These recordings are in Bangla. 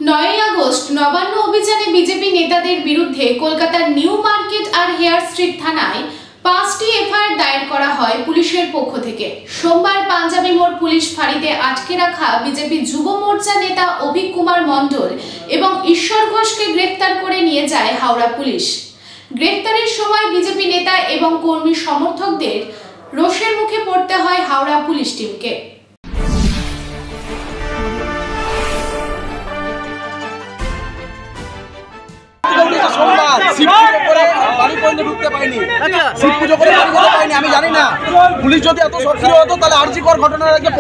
9 আগস্ট নবান্ন অভিযানে বিজেপি নেতাদের বিরুদ্ধে কলকাতার নিউ মার্কেট আর হেয়ার স্ট্রিট থানায় 5টি এফআইআর দায়ের করা হয় পুলিশের পক্ষ থেকে। সোমবার পাঞ্জাবি মোড় পুলিশ ফাঁড়িতে আটকে রাখা বিজেপি যুব মোর্চা নেতা অভিক কুমার মণ্ডল এবং ঈশ্বর ঘোষকে গ্রেফতার করে নিয়ে যায় হাওড়া পুলিশ। গ্রেফতারের সময় বিজেপি নেতা এবং কর্মী সমর্থকদের রোষের মুখে পড়তে হয় হাওড়া পুলিশ টিমকে। আমি জানি না পুলিশ যদি এত সক্রিয় হতো তাহলে আরজিকর ঘটনার আগে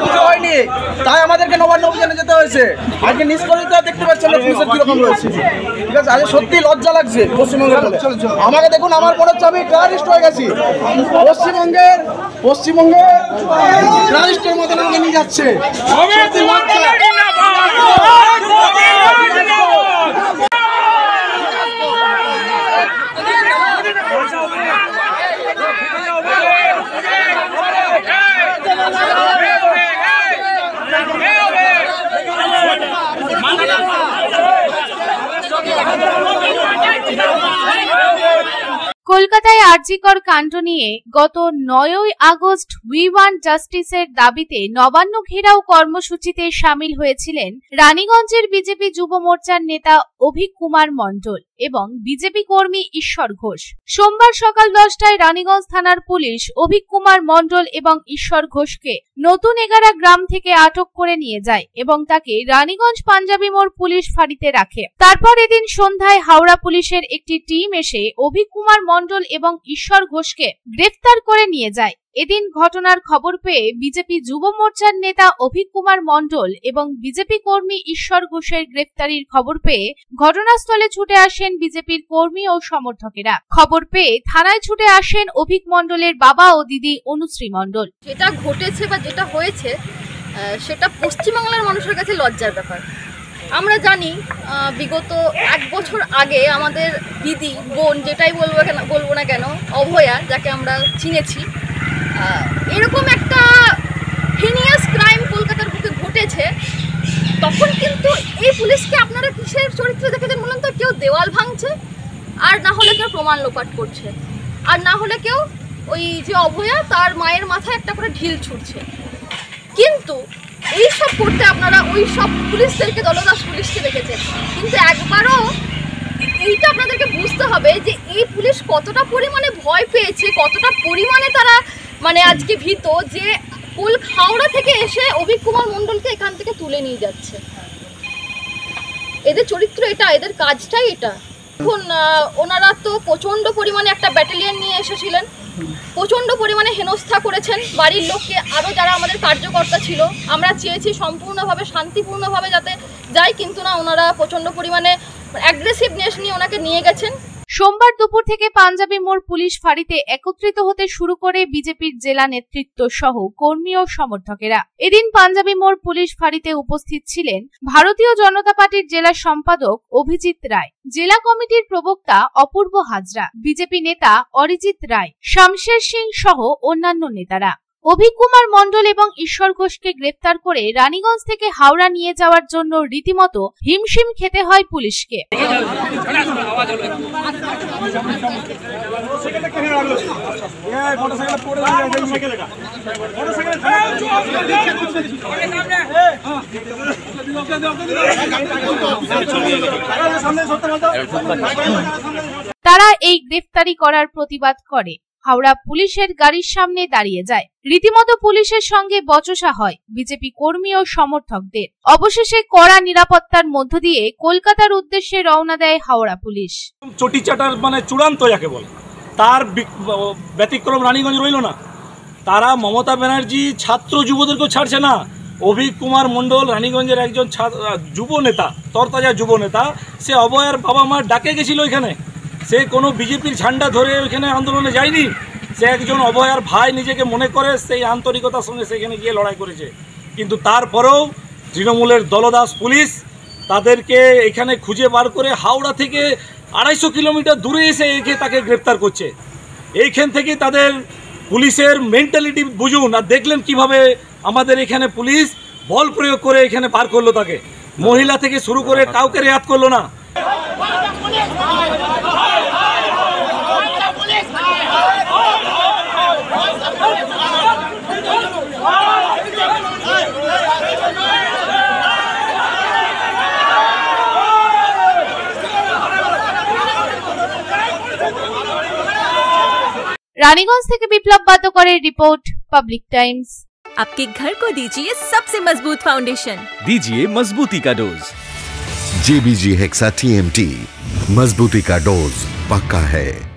পুজো হয়নি, তাই আমাদেরকে নবান্ন অভিযানে যেতে হয়েছে। আজকে নিষ্করিত দেখতে পাচ্ছেন পুলিশের কিরকম রয়েছে, ঠিক আছে। আজকে সত্যি লজ্জা লাগছে পশ্চিমবঙ্গে। আমাকে দেখুন, আমার মনে হচ্ছে আমি টেররিস্ট হয়ে গেছি। পশ্চিমবঙ্গে টেররিস্টের মতো আমাকে নিয়ে যাচ্ছে। কলকাতায় আরজিকর কাণ্ড নিয়ে গত 9 আগস্ট উই ওয়ান্ট জাস্টিসের দাবিতে নবান্ন ঘেরাও কর্মসূচিতে সামিল হয়েছিলেন রানীগঞ্জের বিজেপি যুব মোর্চার নেতা অভিক কুমার মণ্ডল এবং বিজেপি কর্মী ঈশ্বর ঘোষ। সোমবার সকাল 10টায় রানীগঞ্জ থানার পুলিশ অভিক কুমার মণ্ডল এবং ঈশ্বর ঘোষকে নতুন এগারা গ্রাম থেকে আটক করে নিয়ে যায় এবং তাকে রানীগঞ্জ পাঞ্জাবি মোড় পুলিশ ফাঁড়িতে রাখে। তারপর এদিন সন্ধ্যায় হাওড়া পুলিশের একটি টিম এসে অভিক কুমার মণ্ডল এবং ঈশ্বর ঘোষকে গ্রেফতার করে নিয়ে যায়। এদিন ঘটনার খবর পেয়ে বিজেপি যুব মোর্চার নেতা অভিক কুমার মণ্ডল এবং বিজেপি কর্মী ঈশ্বর ঘোষের গ্রেফতারির খবর পেয়ে ঘটনাস্থলে ছুটে আসেন বিজেপির কর্মী ও সমর্থকেরা। খবর পেয়ে থানায় ছুটে আসেন অভিক মণ্ডলের বাবা ও দিদি অনুশ্রী মণ্ডল। যেটা ঘটেছে বা যেটা হয়েছে সেটা পশ্চিমবাংলার মানুষের কাছে লজ্জার ব্যাপার। আমরা জানি বিগত 1 বছর আগে আমাদের দিদি বোন, যেটাই বলবো না কেন, অভয়া, যাকে আমরা চিনেছি, এরকম একটা হিনিয়াস ক্রাইম কলকাতার বুকে ঘটেছে। তখন কিন্তু এই পুলিশকে আপনারা কিসের চরিত্র দেখেছেন বলুন তো? কেউ দেওয়াল ভাঙছে, আর না হলে কেউ প্রমাণ লোপাট করছে, আর না হলে কেউ ওই যে অভয়া তার মায়ের মাথায় একটা করে ঢিল ছুটছে। কিন্তু এইসব করতে আপনারা ওই সব পুলিশদেরকে, দলদাস পুলিশকে দেখেছেন। কিন্তু একবারও এইটা আপনাদেরকে বুঝতে হবে যে এই পুলিশ কতটা পরিমাণে ভয় পেয়েছে, কতটা পরিমাণে তারা আজকে ভীত যে হাওড়া থেকে এসে অভিক কুমার মণ্ডলকে এখান থেকে তুলে নিয়ে যাচ্ছে। এদের চরিত্র এটা, এদের কাজটাই এটা। এখন ওনারা তো প্রচণ্ড পরিমাণে একটা ব্যাটালিয়ন নিয়ে এসেছিলেন, প্রচণ্ড পরিমাণে হেনস্থা করেছেন বাড়ির লোককে, আরও যারা আমাদের কার্যকর্তা ছিল। আমরা চেয়েছি সম্পূর্ণভাবে শান্তিপূর্ণভাবে যাতে যায়, কিন্তু না, ওনারা প্রচণ্ড পরিমাণে অ্যাগ্রেসিভনেস নিয়ে ওনাকে নিয়ে গেছেন। সোমবার দুপুর থেকে পাঞ্জাবি মোড় পুলিশ ফাঁড়িতে একত্রিত হতে শুরু করে বিজেপির জেলা নেতৃত্ব সহ কর্মী ও সমর্থকেরা। এদিন পাঞ্জাবি মোড় পুলিশ ফাঁড়িতে উপস্থিত ছিলেন ভারতীয় জনতা পার্টির জেলা সম্পাদক অভিজিৎ রায়, জেলা কমিটির প্রবক্তা অপূর্ব হাজরা, বিজেপি নেতা অরিজিৎ রায়, শামশের সিং সহ অন্যান্য নেতারা। অভিক কুমার মণ্ডল এবং ঈশ্বর ঘোষকে গ্রেফতার করে রানীগঞ্জ থেকে হাওড়া নিয়ে যাওয়ার জন্য রীতিমতো হিমশিম খেতে হয় পুলিশকে। তারা এই গ্রেফতারি করার প্রতিবাদ করে হাওড়া পুলিশের গাড়ির সামনে দাঁড়িয়ে যায়। রীতিমতো পুলিশের সঙ্গে বচসা হয় বিজেপি কর্মী ও সমর্থকদের। অবশেষে কড়া নিরাপত্তার মধ্য দিয়ে কলকাতার উদ্দেশ্যে রওনা দেয় হাওড়া পুলিশ। চটি চাটার চূড়ান্ত যাকে বলে, তার ব্যতিক্রম রানীগঞ্জ রইল না। তারা মমতা ব্যানার্জি ছাত্র যুবদেরকেও ছাড়ছে না। অভিক কুমার মণ্ডল রানীগঞ্জের একজন যুব নেতা, তরতাজা যুব নেতা। সে অভয়ার বাবা মার ডাকে গেছিল এখানে। সে কোনো বিজেপির ঝান্ডা ধরে ওইখানে আন্দোলনে যায়নি। সে একজন অভয়ার ভাই নিজেকে মনে করে সেই আন্তরিকতার সঙ্গে সেখানে গিয়ে লড়াই করেছে। কিন্তু তারপরেও তৃণমূলের দলদাস পুলিশ তাদেরকে এখানে খুঁজে বার করে হাওড়া থেকে 250 কিলোমিটার দূরে এসে তাকে গ্রেপ্তার করছে। এইখান থেকে তাদের পুলিশের মেন্টালিটি বুঝুন। আর দেখলেন কিভাবে আমাদের এখানে পুলিশ বল প্রয়োগ করে এখানে পার করলো তাকে, মহিলা থেকে শুরু করে কাউকে রেয়াত করলো না। রানীগঞ্জ থেকে বিপ্লব বাদ্যকরের রিपोর্ট, পাবলিক टाइम्स। आपके घर को दीजिए सबसे मजबूत फाउंडेशन, दीजिए मजबूती का डोज। JBG हेक्सा TMT, मजबूती का डोज पक्का है।